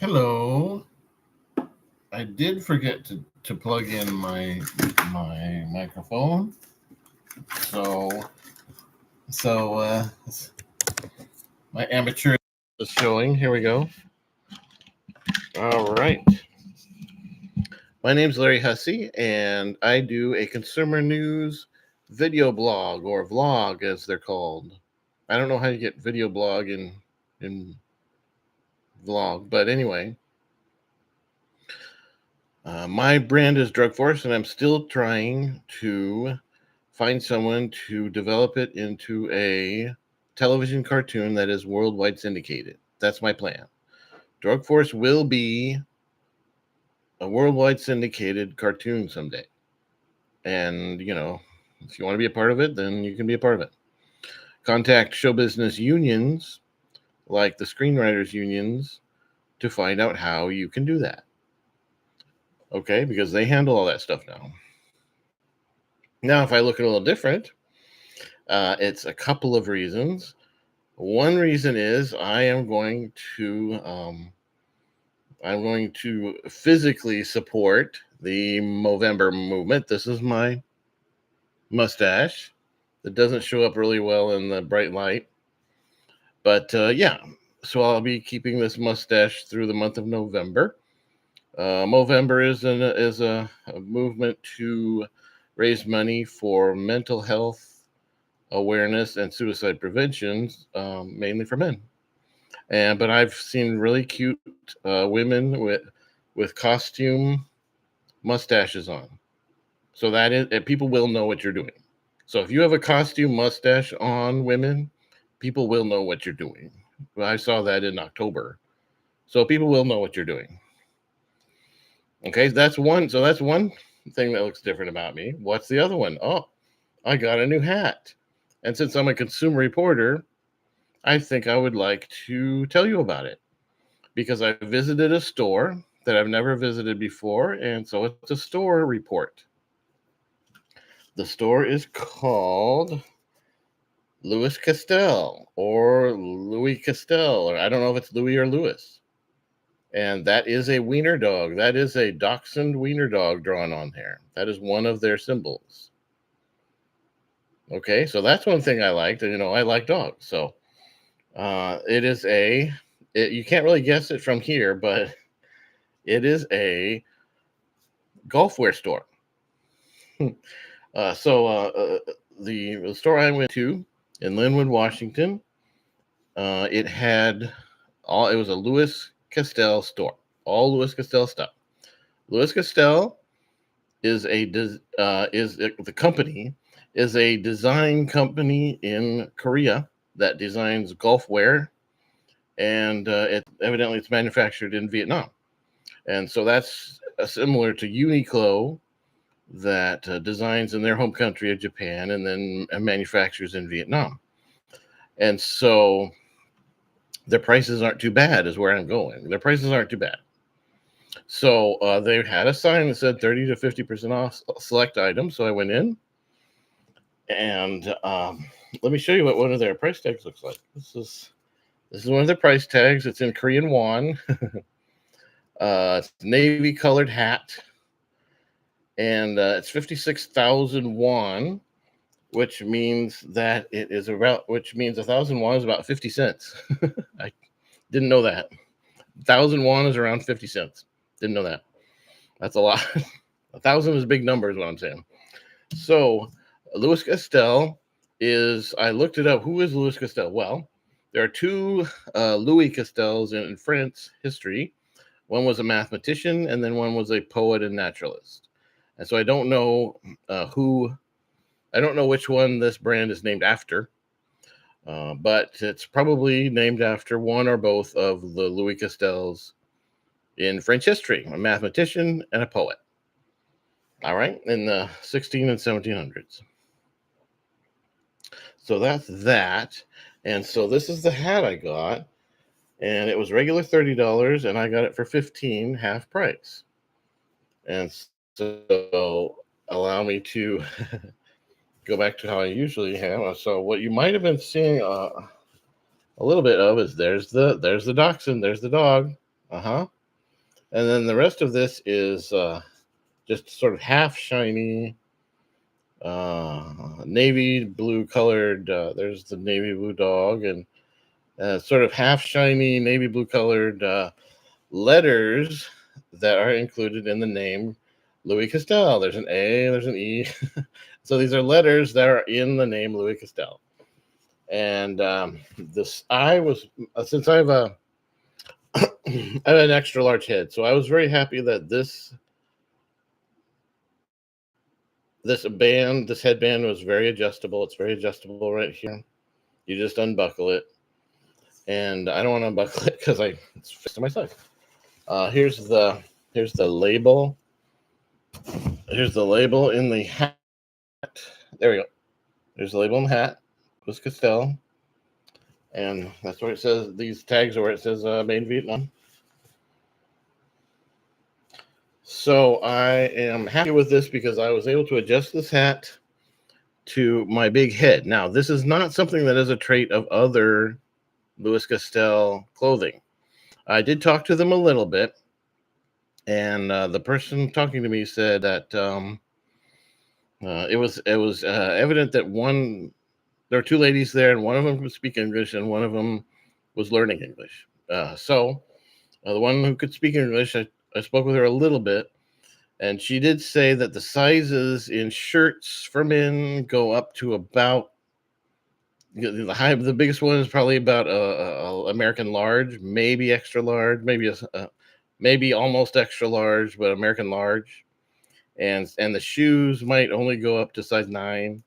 Hello. I did forget to plug in my microphone. So so my amateur is showing. Here we go. All right. My name's Larry Hussey, and I do a consumer news video blog or vlog, as they're called. I don't know how you get video blog in vlog, but anyway, my brand is Drug Force, and I'm still trying to find someone to develop it into a television cartoon that is worldwide syndicated. That's my plan. Drug Force will be a worldwide syndicated cartoon someday. And, if you want to be a part of it, then you can be a part of it. Contact show business unions like the screenwriters unions to find out how you can do that. Okay, because they handle all that stuff now. Now, if I look at a little different, it's a couple of reasons. One reason is I'm going to physically support the Movember movement. This is my mustache. It doesn't show up really well in the bright light, but yeah. So I'll be keeping this mustache through the month of November. Movember is a movement to raise money for mental health awareness and suicide prevention, mainly for men. But I've seen really cute women with costume mustaches on, so that is, and people will know what you're doing. So if you have a costume mustache on, women, people will know what you're doing. Well, I saw that in October, so people will know what you're doing. Okay, that's one. So that's one thing that looks different about me. What's the other one? Oh, I got a new hat, and since I'm a consumer reporter, I think I would like to tell you about it because I visited a store that I've never visited before, and so it's a store report. The store is called Louis Castel or Louis Castel, or I don't know if it's Louis or Louis. And that is a wiener dog. That is a dachshund wiener dog drawn on there. That is one of their symbols. Okay, so that's one thing I liked. I like dogs. So you can't really guess it from here, but it is a golf wear store. The store I went to in Linwood, Washington, it was a Louis Castel store, all Louis Castel stuff. Louis Castel the company is a design company in Korea that designs golf wear, and it's manufactured in Vietnam, and so that's similar to Uniqlo that designs in their home country of Japan and then manufactures in Vietnam, and so their prices aren't too bad. Is where I'm going. Their prices aren't too bad. So they had a sign that said 30 to 50% off select items. So I went in, and let me show you what one of their price tags looks like. This is one of their price tags. It's in Korean won. It's navy colored hat, and it's 56,000 won, which means that it is which means 1,000 won is about 50 cents. I didn't know that. 1,000 won is around 50 cents. Didn't know that. That's a lot. 1,000 is a big number, is what I'm saying. So Louis Castel I looked it up. Who is Louis Castel? Well, there are two Louis Castels in French history. One was a mathematician, and then one was a poet and naturalist. And so I don't know which one this brand is named after, but it's probably named after one or both of the Louis Castels in French history, a mathematician and a poet. All right, in the 16 and 1700s. So that's that. And so this is the hat I got, and it was regular $30, and I got it for $15, half price. And so allow me to go back to how I usually have. So what you might have been seeing a little bit of is there's the dachshund, there's the dog. And then the rest of this is just sort of half shiny, navy blue colored. There's the navy blue dog, and sort of half shiny navy blue colored letters that are included in the name Louis Castel. There's an A, there's an E. So these are letters that are in the name Louis Castel. And this, I was, since I have I have an extra large head, so I was very happy that this headband was very adjustable. It's very adjustable right here. You just unbuckle it, and I don't want to unbuckle it because it's fixed to my side. Here's the label. Here's the label in the hat. There we go. There's the label in the hat. Louis Castel, and that's where it says. These tags are where it says "Made in Vietnam." So I am happy with this because I was able to adjust this hat to my big head. Now, this is not something that is a trait of other Louis Castel clothing. I did talk to them a little bit, and the person talking to me said that it was evident that there were two ladies there, and one of them could speak English, and one of them was learning English. So the one who could speak English, I spoke with her a little bit, and she did say that the sizes in shirts for men go up to about the biggest one is probably about a American large, maybe extra large, maybe almost extra large, but American large, and the shoes might only go up to size 9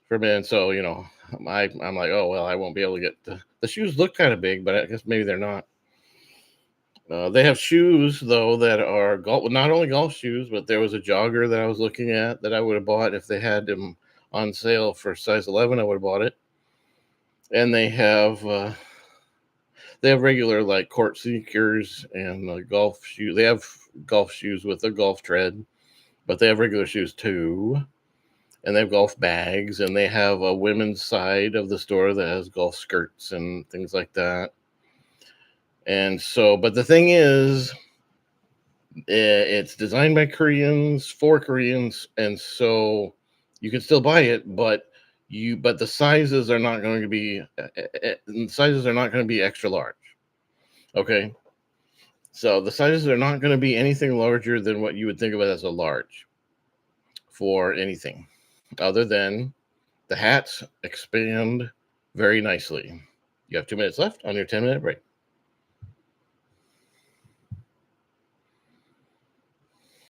for men. So I'm like, oh well, I won't be able to get the shoes. Look kind of big, but I guess maybe they're not. They have shoes though that are not only golf shoes, but there was a jogger that I was looking at that I would have bought if they had them on sale for size 11. I would have bought it. And they have regular like court sneakers and golf shoes. They have golf shoes with a golf tread, but they have regular shoes too. And they have golf bags, and they have a women's side of the store that has golf skirts and things like that. And so, but the thing is, it's designed by Koreans for Koreans, and so you can still buy it, but the sizes are not going to be extra large. Okay, so the sizes are not going to be anything larger than what you would think of it as a large for anything, other than the hats expand very nicely. You have 2 minutes left on your 10-minute break.